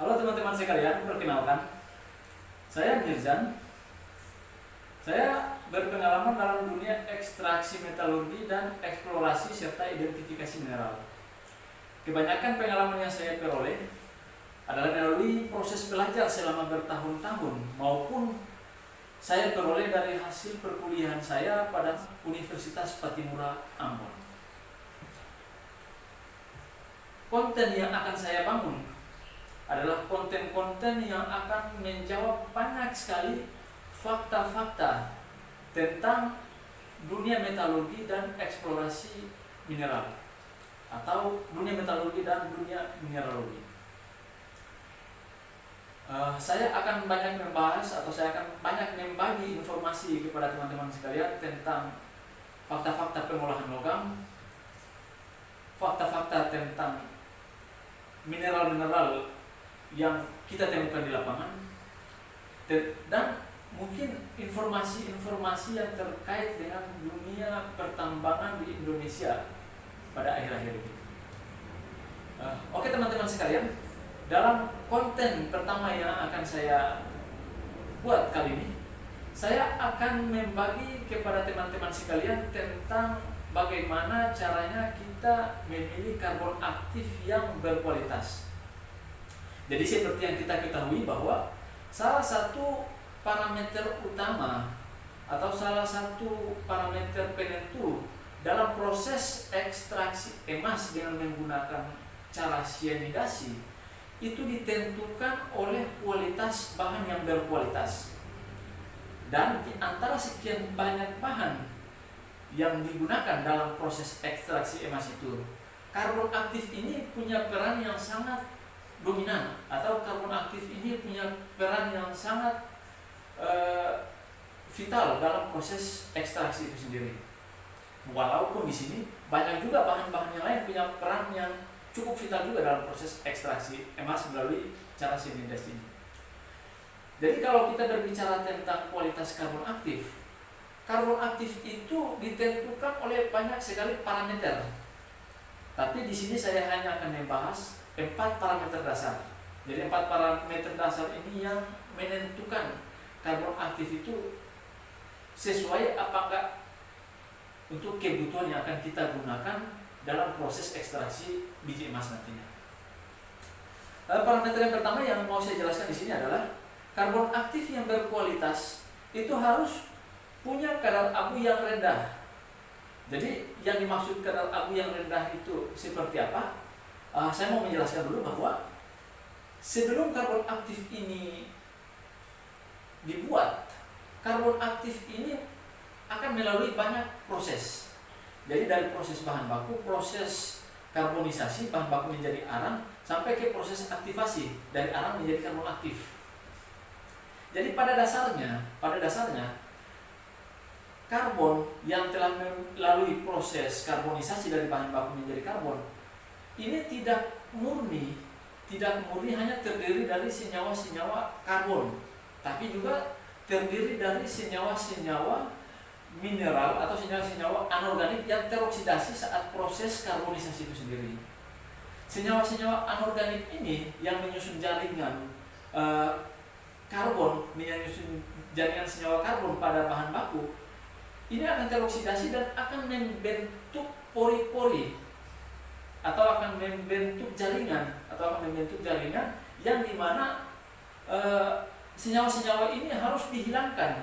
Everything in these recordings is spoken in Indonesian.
Halo teman-teman sekalian, perkenalkan, saya Mirzan. Saya berpengalaman dalam dunia ekstraksi metalurgi dan eksplorasi serta identifikasi mineral. Kebanyakan pengalaman yang saya peroleh adalah melalui proses belajar selama bertahun-tahun maupun saya peroleh dari hasil perkuliahan saya pada Universitas Patimura, Ambon. Konten yang akan saya bangun adalah konten-konten yang akan menjawab banyak sekali fakta-fakta tentang dunia metalurgi dan eksplorasi mineral atau dunia metalurgi dan dunia mineralogi. Saya akan banyak membahas atau saya akan banyak membagi informasi kepada teman-teman sekalian tentang fakta-fakta pengolahan logam, fakta-fakta tentang mineral-mineral yang kita temukan di lapangan, dan mungkin informasi-informasi yang terkait dengan dunia pertambangan di Indonesia pada akhir-akhir ini. Oke teman-teman sekalian, dalam konten pertama yang akan saya buat kali ini, saya akan membagi kepada teman-teman sekalian tentang bagaimana caranya kita memilih karbon aktif yang berkualitas. Jadi seperti yang kita ketahui bahwa salah satu parameter utama atau salah satu parameter penentu dalam proses ekstraksi emas dengan menggunakan cara sianidasi itu ditentukan oleh kualitas bahan yang berkualitas. Dan di antara sekian banyak bahan yang digunakan dalam proses ekstraksi emas itu, karbon aktif ini punya peran yang sangat dominan, atau karbon aktif ini punya peran yang sangat vital dalam proses ekstraksi itu sendiri. Walaupun di sini banyak juga bahan-bahan yang lain punya peran yang cukup vital juga dalam proses ekstraksi emas melalui cara sianidasi ini. Jadi kalau kita berbicara tentang kualitas karbon aktif itu ditentukan oleh banyak sekali parameter. Tapi di sini saya hanya akan membahas 4 parameter dasar. Jadi 4 parameter dasar ini yang menentukan karbon aktif itu sesuai apakah untuk kebutuhan yang akan kita gunakan dalam proses ekstraksi biji emas nantinya. Parameter yang pertama yang mau saya jelaskan di sini adalah karbon aktif yang berkualitas itu harus punya kadar abu yang rendah. Jadi yang dimaksud kadar abu yang rendah itu seperti apa? Saya mau menjelaskan dulu bahwa sebelum karbon aktif ini dibuat, karbon aktif ini akan melalui banyak proses. Jadi dari proses bahan baku, proses karbonisasi, bahan baku menjadi arang, sampai ke proses aktivasi dari arang menjadi karbon aktif. Jadi pada dasarnya karbon yang telah melalui proses karbonisasi dari bahan baku menjadi karbon ini tidak murni hanya terdiri dari senyawa-senyawa karbon, tapi juga terdiri dari senyawa-senyawa mineral atau senyawa-senyawa anorganik yang teroksidasi saat proses karbonisasi itu sendiri. Senyawa-senyawa anorganik ini yang menyusun jaringan karbon, menyusun jaringan senyawa karbon pada bahan baku, ini akan teroksidasi dan akan membentuk pori-pori atau akan membentuk jaringan yang dimana senyawa-senyawa ini harus dihilangkan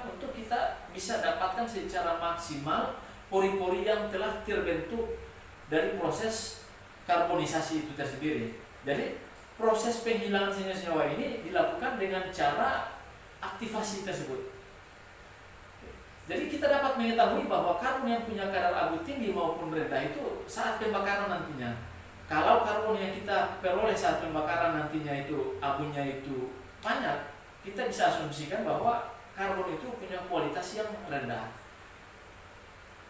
untuk kita bisa dapatkan secara maksimal pori-pori yang telah terbentuk dari proses karbonisasi itu tersendiri. Jadi proses penghilangan senyawa-senyawa ini dilakukan dengan cara aktivasi tersebut. Jadi kita dapat mengetahui bahwa karbon yang punya kadar abu tinggi maupun rendah itu saat pembakaran nantinya. Kalau karbon yang kita peroleh saat pembakaran nantinya itu abunya itu banyak, kita bisa asumsikan bahwa karbon itu punya kualitas yang rendah.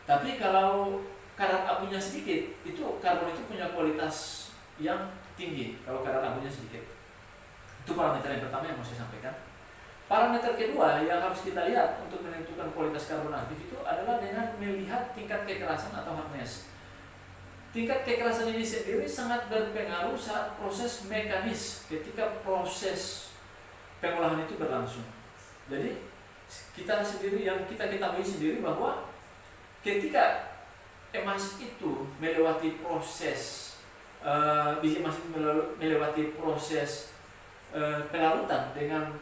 Tapi kalau kadar abunya sedikit, itu karbon itu punya kualitas yang tinggi kalau kadar abunya sedikit. Itu parameter yang pertama yang mau saya sampaikan. Parameter kedua yang harus kita lihat untuk menentukan kualitas karbon aktif itu adalah dengan melihat tingkat kekerasan atau hardness. tingkat kekerasan ini sendiri sangat berpengaruh saat proses mekanis ketika proses pengolahan itu berlangsung. Jadi kita sendiri yang kita ketahui sendiri bahwa ketika emas itu melewati proses biji emas itu melewati proses pelarutan dengan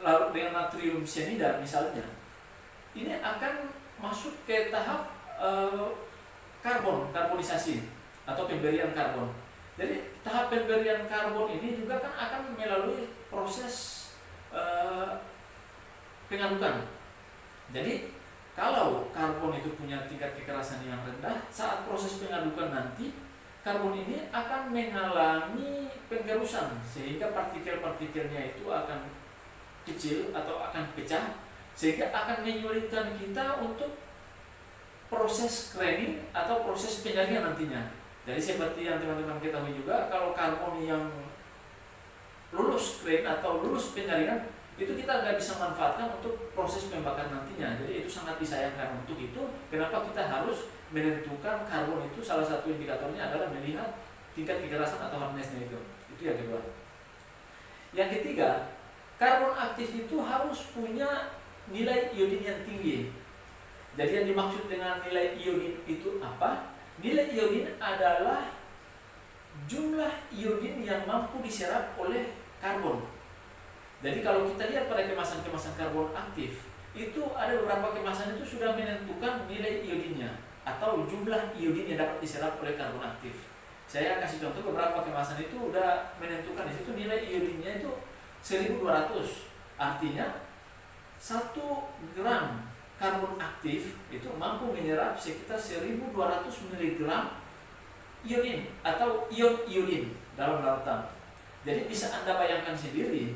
natrium cyanida misalnya, ini akan masuk ke tahap karbonisasi atau pemberian karbon. Jadi tahap pemberian karbon ini juga kan akan melalui proses pengadukan. Jadi kalau karbon itu punya tingkat kekerasan yang rendah, saat proses pengadukan nanti karbon ini akan mengalami penggerusan sehingga partikel-partikelnya itu akan kecil atau akan pecah, sehingga akan menyulitkan kita untuk proses screening atau proses penyaringan nantinya. Jadi seperti yang teman-teman ketahui juga, kalau karbon yang lulus screen atau lulus penyaringan itu kita nggak bisa manfaatkan untuk proses pembakaran nantinya. Jadi itu sangat disayangkan. Untuk itu kenapa kita harus menentukan karbon itu, salah satu indikatornya adalah melihat tingkat kekerasan atau hardness-nya itu. Itu yang kedua. Yang ketiga, karbon aktif itu harus punya nilai iodin yang tinggi. Jadi yang dimaksud dengan nilai iodin itu apa? Nilai iodin adalah jumlah iodin yang mampu diserap oleh karbon. Jadi kalau kita lihat pada kemasan-kemasan karbon aktif, itu ada beberapa kemasan itu sudah menentukan nilai iodinnya atau jumlah iodin yang dapat diserap oleh karbon aktif. Saya kasih contoh, beberapa kemasan itu sudah menentukan di situ nilai iodinnya itu 1200. Artinya 1 gram karbon aktif itu mampu menyerap sekitar 1200 mg iodin atau ion iodin dalam lautan. Jadi bisa Anda bayangkan sendiri,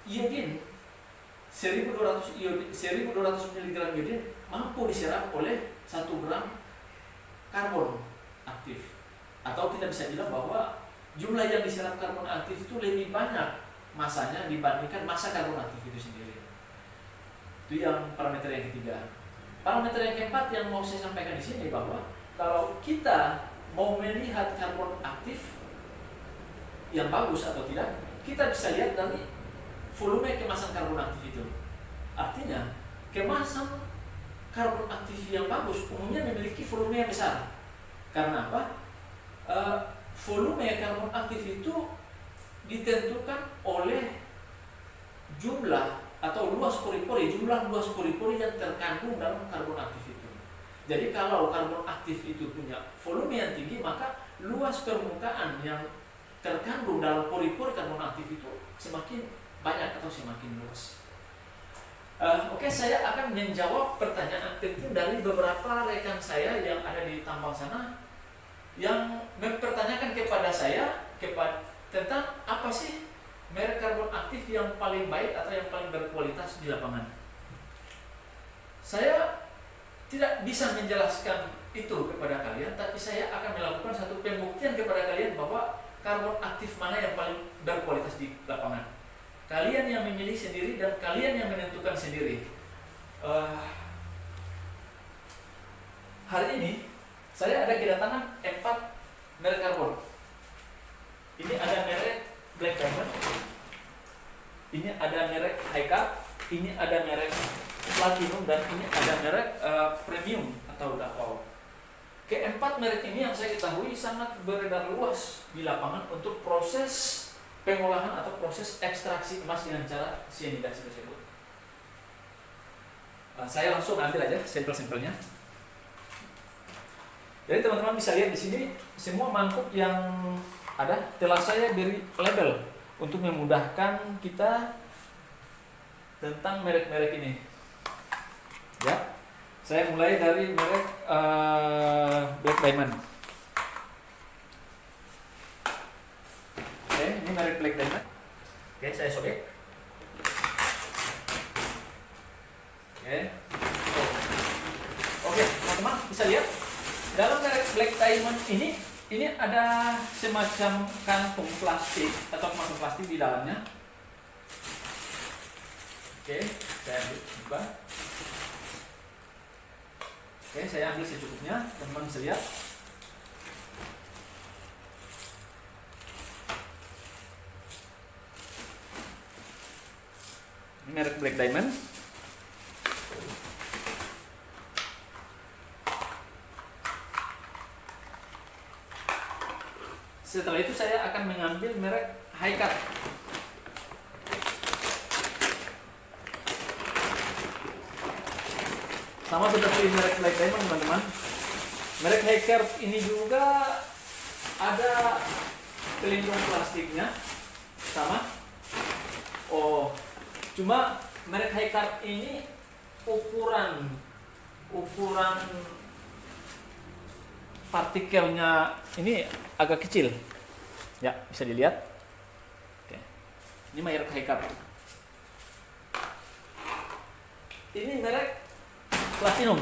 iodin 1200 mg iodin mampu diserap oleh 1 gram karbon aktif. Atau kita bisa bilang bahwa jumlah yang diserap karbon aktif itu lebih banyak masanya dibandingkan massa karbon aktif itu sendiri. Itu yang parameter yang ketiga. Parameter yang keempat yang mau saya sampaikan di sini bahwa kalau kita mau melihat karbon aktif yang bagus atau tidak, kita bisa lihat dari volume kemasan karbon aktif itu. Artinya kemasan karbon aktif yang bagus umumnya memiliki volume yang besar. Karena apa? Volume karbon aktif itu ditentukan oleh jumlah atau luas pori-pori, jumlah luas pori-pori yang terkandung dalam karbon aktif itu. Jadi kalau karbon aktif itu punya volume yang tinggi, maka luas permukaan yang terkandung dalam pori-pori karbon aktif itu semakin banyak atau semakin luas. Oke, saya akan menjawab pertanyaan penting dari beberapa rekan saya yang ada di tambang sana yang mempertanyakan kepada saya tentang apa sih merek karbon aktif yang paling baik atau yang paling berkualitas di lapangan. Saya tidak bisa menjelaskan itu kepada kalian, tapi saya akan melakukan satu pembuktian kepada kalian bahwa karbon aktif mana yang paling berkualitas di lapangan. Kalian yang memilih sendiri dan kalian yang menentukan sendiri. Hari ini saya ada kedatangan 4 merek karbon. Ini ada merek Black Diamond, ini ada merek High-Cap, ini ada merek Platinum, dan ini ada merek Premium atau Dapao. Keempat merek ini yang saya ketahui sangat beredar luas di lapangan untuk proses pengolahan atau proses ekstraksi emas dengan cara cyanida tersebut. Saya langsung ambil aja sampel-sampelnya. Jadi teman-teman bisa lihat di sini semua mangkuk yang ada telah saya beri label untuk memudahkan kita tentang merek-merek ini. Ya, saya mulai dari merek Black Diamond. Oke, ini merek Black Diamond. Oke, saya sobek. Oke, teman-teman bisa lihat dalam merek Black Diamond ini ada semacam kantung plastik atau kemasan plastik di dalamnya. Oke, saya buka. Oke, saya ambil secukupnya, teman-teman bisa lihat. Ini merek Black Diamond. Setelah itu saya akan mengambil merek Hi-Cut. Sama seperti merek Black Diamond, teman-teman. Merek Hi-Cut ini juga ada pelindung plastiknya, sama. Oh, cuma merek Hi-Cut ini ukuran partikelnya ini agak kecil, ya bisa dilihat. Oke. Ini merek Hi-Cut. Ini merek Platinum.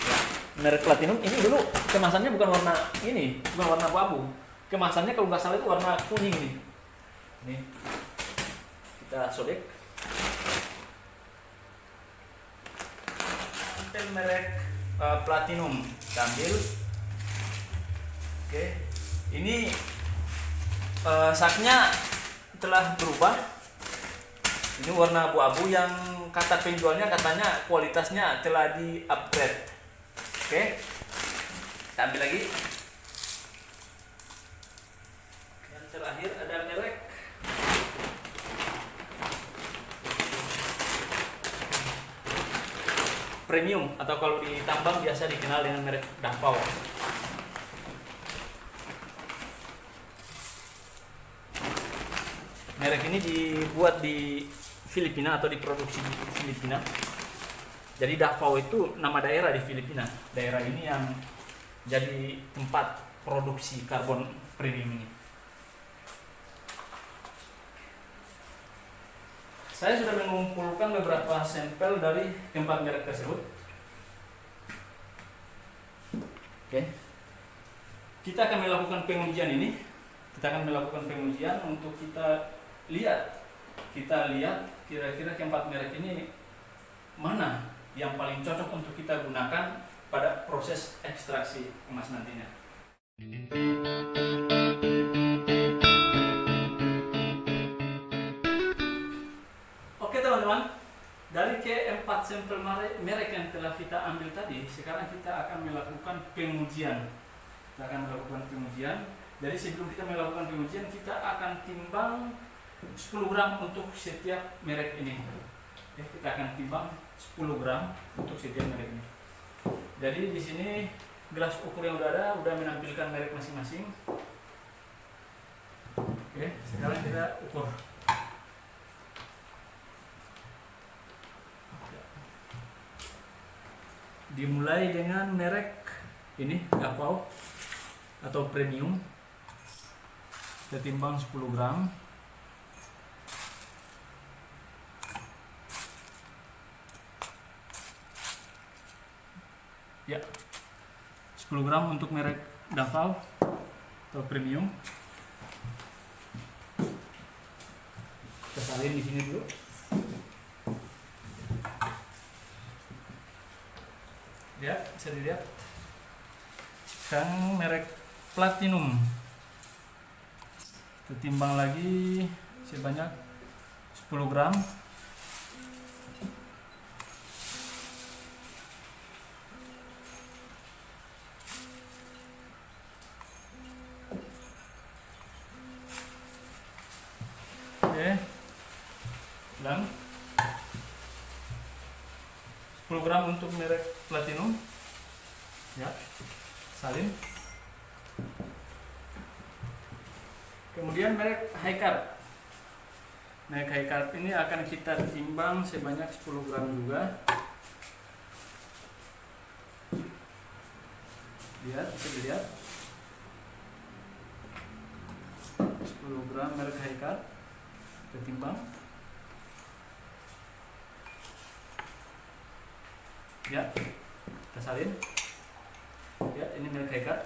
Ya, merek Platinum ini dulu kemasannya bukan warna ini, bukan warna abu-abu. Kemasannya kalau nggak salah itu warna kuning nih. Ini kita sobek. Merek Platinum, kita ambil. Oke, ini saknya telah berubah. Ini warna abu-abu yang kata penjualnya katanya kualitasnya telah di-upgrade. Oke, kita ambil lagi. Yang terakhir ada merek Premium, atau kalau di tambang biasa dikenal dengan merek Davao. Merek ini dibuat di Filipina atau diproduksi di Filipina. Jadi Davao itu nama daerah di Filipina. Daerah ini yang jadi tempat produksi karbon premium ini. Saya sudah mengumpulkan beberapa sampel dari keempat merek tersebut. Oke. Kita akan melakukan pengujian ini. Kita akan melakukan pengujian untuk kita lihat kira-kira keempat merek ini mana yang paling cocok untuk kita gunakan pada proses ekstraksi emas nantinya. Oke teman-teman, dari keempat sampel merek yang telah kita ambil tadi, sekarang kita akan melakukan pengujian. Jadi sebelum kita melakukan pengujian, kita akan timbang 10 gram untuk setiap merek ini. Oke, kita akan timbang 10 gram untuk setiap merek ini. Jadi di sini gelas ukur yang udah ada, udah menampilkan merek masing-masing. Oke, sekarang kita ukur. Dimulai dengan merek ini Davao atau Premium. Kita timbang 10 gram. Ya, 10 gram untuk merek Davao atau Premium. Kita salin di sini dulu. Ya, bisa dilihat. Sekarang merek Platinum. Kita timbang lagi sebanyak 10 gram. Oke. Dan 10 gram untuk merek Platinum. Ya, salin. Kemudian merek Hi-Cut. Merek Hi-Cut ini akan kita timbang sebanyak 10 gram juga. Lihat, bisa dilihat. 10 gram merek Hi-Cut. Kita timbang. Ya, kita salin. Ya, ini merek Hi-Cut.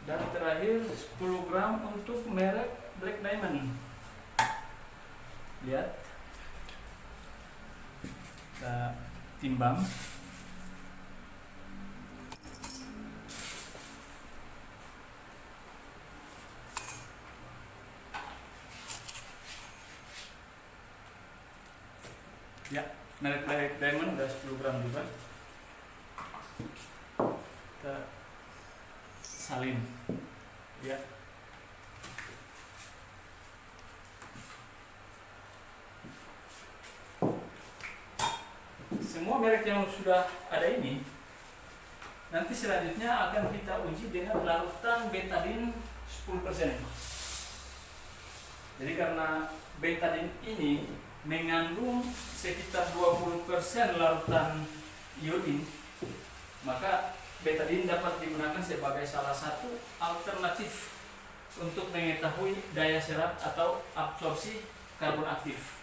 Dan terakhir 10 gram untuk merek Black Diamond. Lihat. Kita timbang ya. Merek Black Diamond udah 10 gram juga. Kita salin ya. Semua merek yang sudah ada ini nanti selanjutnya akan kita uji dengan larutan betadine 10%. Jadi karena betadine ini mengandung sekitar 20% larutan iodin, maka betadine dapat digunakan sebagai salah satu alternatif untuk mengetahui daya serap atau absorpsi karbon aktif.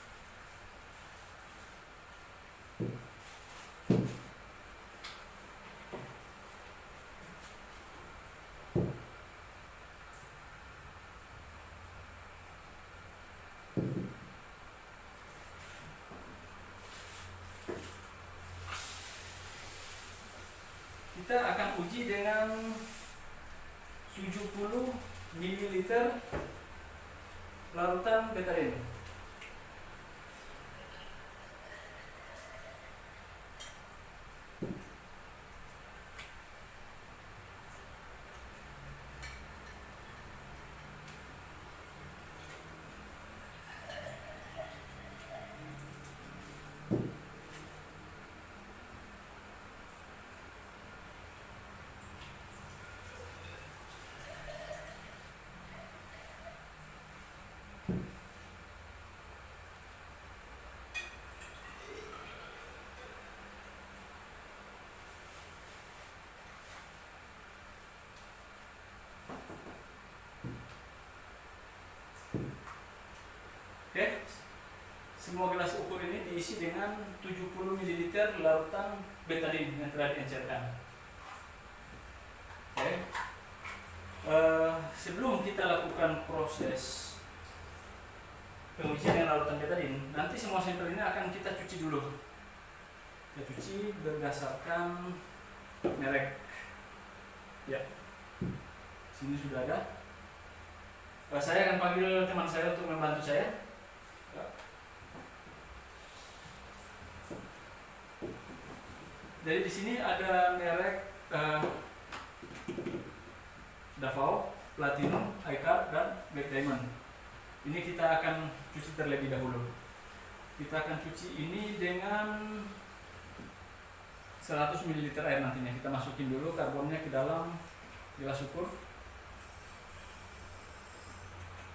Kita akan uji dengan 70 ml larutan betadine. Oke, semua gelas ukur ini diisi dengan 70 ml larutan betadine yang telah diencerkan. Oke. Sebelum kita lakukan proses pengujian dengan larutan betadine, nanti semua sampel ini akan kita cuci dulu. Kita cuci berdasarkan merek. Ya, sini sudah ada. Saya akan panggil teman saya untuk membantu saya. Jadi di sini ada merek Davao, Platinum, iCard, dan Black Diamond. Ini kita akan cuci terlebih dahulu. Kita akan cuci ini dengan 100 ml air nantinya. Kita masukin dulu karbonnya ke dalam gelas ukur.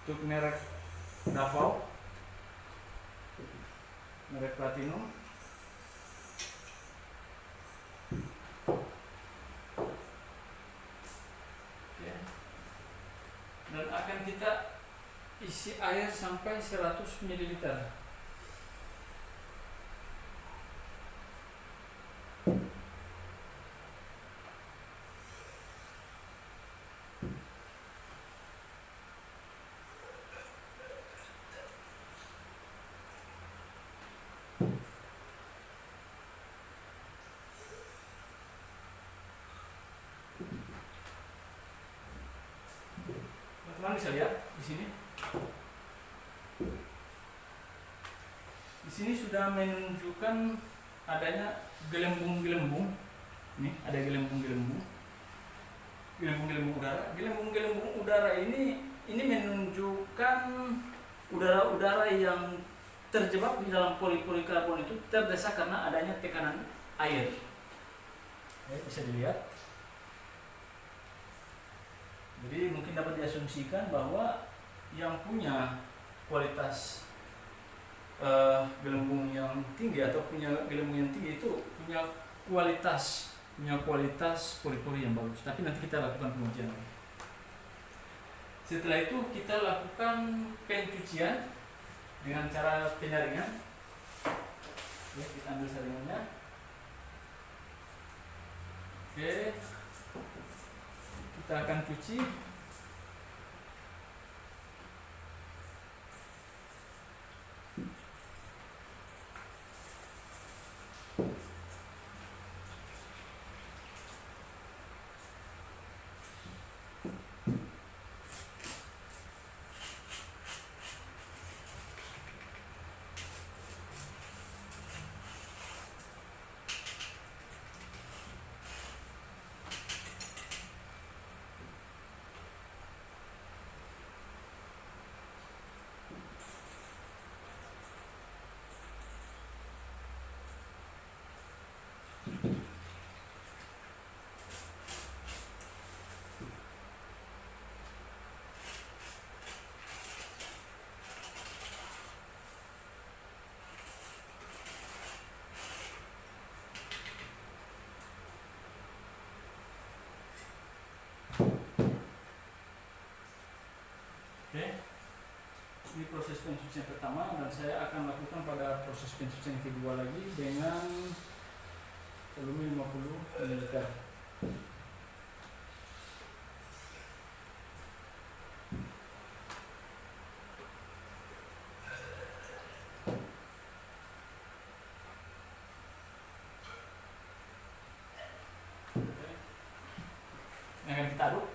Untuk merek Davao, merek Platinum, dan akan kita isi air sampai 100 ml. Teman-teman bisa lihat di sini. Di sini sudah menunjukkan adanya gelembung-gelembung. Ini ada gelembung-gelembung. Gelembung-gelembung udara. Gelembung-gelembung udara ini menunjukkan udara-udara yang terjebak di dalam pori-pori karbon itu terdesak karena adanya tekanan air. Ya, bisa dilihat. Jadi mungkin dapat diasumsikan bahwa yang punya kualitas gelembung yang tinggi atau punya gelembung yang tinggi itu punya kualitas pori-pori yang bagus. Tapi nanti kita lakukan pengujian. Setelah itu kita lakukan pencucian dengan cara penyaringan. Ya, kita ambil saringannya. Oke. Kita akan cuci. Ini proses pencucian pertama, dan saya akan lakukan pada proses pencucian kedua lagi dengan volume 50 ml. Ini akan kita aduk.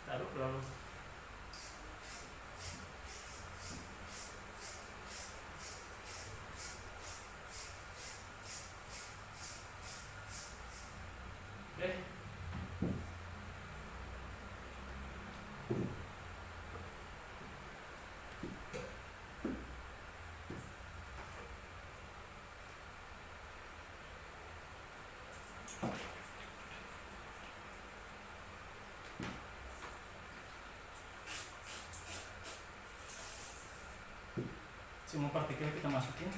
Taruh lalu oke. Semua partikel kita masukin.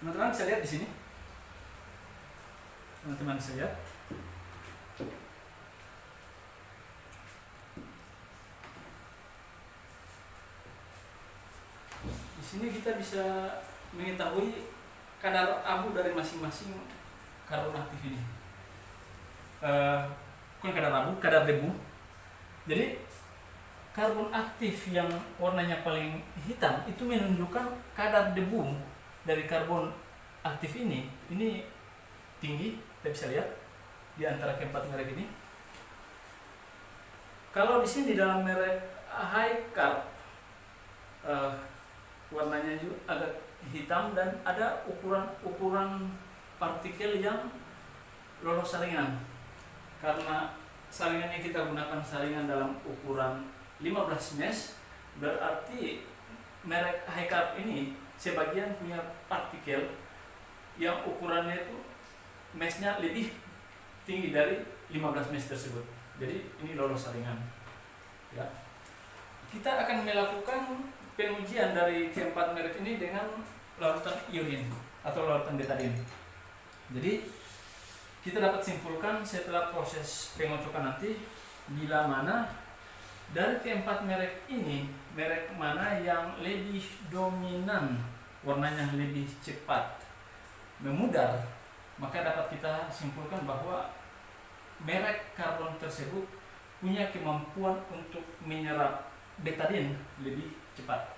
Teman-teman bisa lihat di sini. Teman-teman bisa lihat. Di sini kita bisa mengetahui kadar abu dari masing-masing karbon aktif ini. Bukan kadar abu, kadar debu. Jadi karbon aktif yang warnanya paling hitam itu menunjukkan kadar debu dari karbon aktif ini tinggi. Kita bisa lihat di antara keempat merek ini. Kalau di sini di dalam merek high carb warnanya juga agak hitam dan ada ukuran partikel yang lolos saringan. Karena saringannya kita gunakan saringan dalam ukuran 15 mesh, berarti merek high carb ini sebagian punya partikel yang ukurannya itu meshnya lebih tinggi dari 15 mesh tersebut. Jadi ini lolos saringan. Ya. Kita akan melakukan pengujian dari keempat merek ini dengan larutan iodin atau larutan betadine. Jadi kita dapat simpulkan setelah proses pengocokan nanti bila mana dari keempat merek ini, merek mana yang lebih dominan, warnanya lebih cepat memudar, maka dapat kita simpulkan bahwa merek karbon tersebut punya kemampuan untuk menyerap betadine lebih cepat.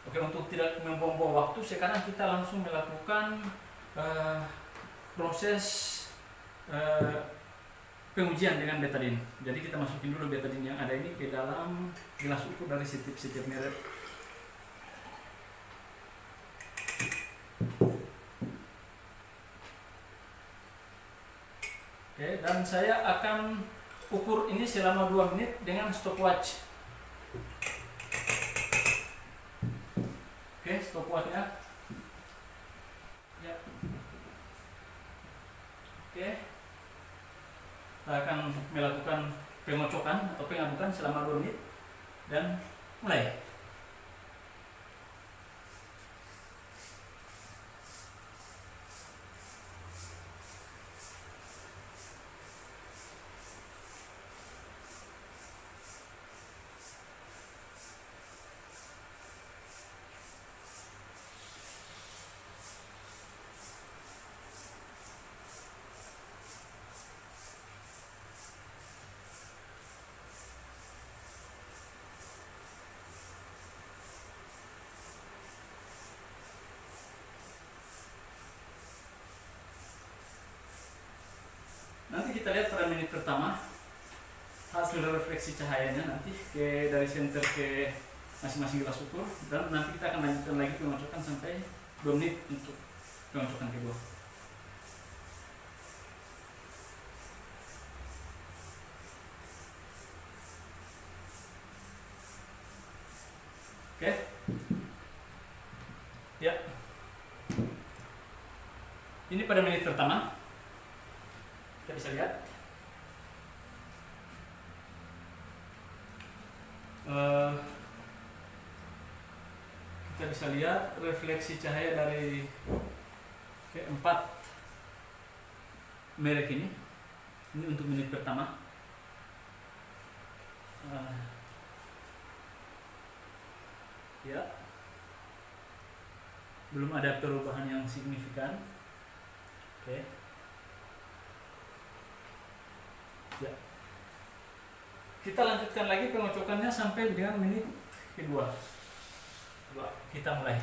Oke, untuk tidak membuang-buang waktu, sekarang kita langsung melakukan proses pengujian dengan betadine. Jadi kita masukin dulu betadine yang ada ini ke dalam gelas ukur dari setiap merek. Oke, dan saya akan ukur ini selama 2 menit dengan stopwatch. Oke, stopwatchnya. Ya. Oke. Kita akan melakukan pengocokan atau pengadukan selama 2 menit dan mulai. Nanti kita lihat pada menit pertama hasil refleksi cahayanya nanti dari center ke masing-masing gelas ukur, dan nanti kita akan lanjutkan lagi pengocokan sampai 2 menit untuk pengocokan kedua. Oke, ya, ini pada menit pertama kita bisa lihat refleksi cahaya dari keempat merek ini untuk menit pertama. Ya, belum ada perubahan yang signifikan. Oke. Ya, kita lanjutkan lagi pengocokannya sampai dengan menit kedua. Coba kita mulai.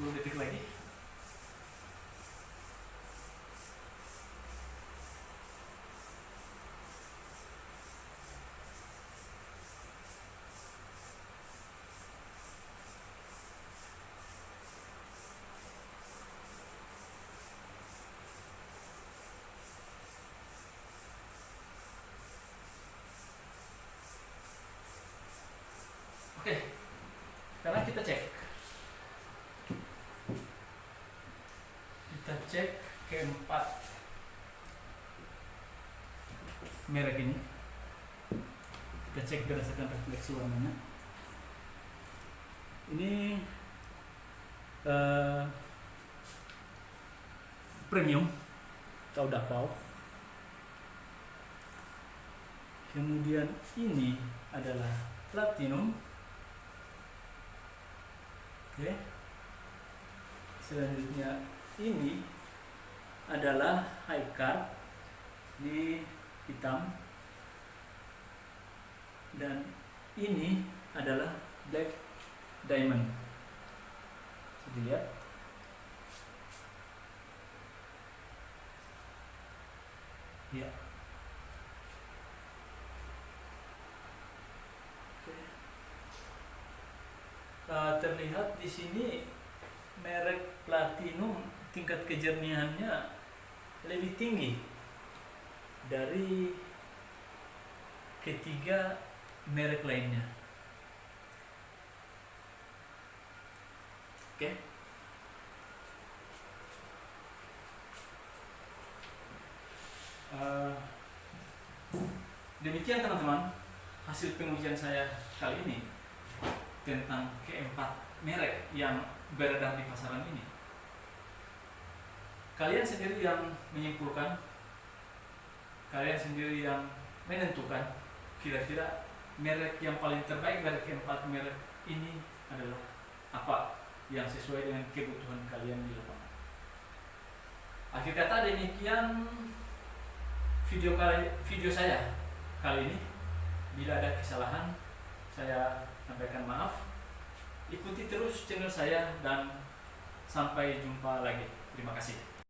Detik lagi. Oke, sekarang kita cek keempat merek ini. Kita cek berdasarkan refleksi warnanya. Ini premium atau Davao. Kemudian ini adalah platinum. Oke. Selanjutnya ini adalah high card di hitam, dan ini adalah black diamond. Lihat. Ya. Terlihat di sini merek platinum tingkat kejernihannya lebih tinggi dari ketiga merek lainnya. Oke. Demikian teman-teman hasil pengujian saya kali ini tentang keempat merek yang beredar di pasaran ini. Kalian sendiri yang menyimpulkan, kalian sendiri yang menentukan kira-kira merek yang paling terbaik dari keempat merek ini adalah apa yang sesuai dengan kebutuhan kalian di lapangan. Akhir kata demikian video saya kali ini. Bila ada kesalahan, saya sampaikan maaf. Ikuti terus channel saya dan sampai jumpa lagi. Terima kasih.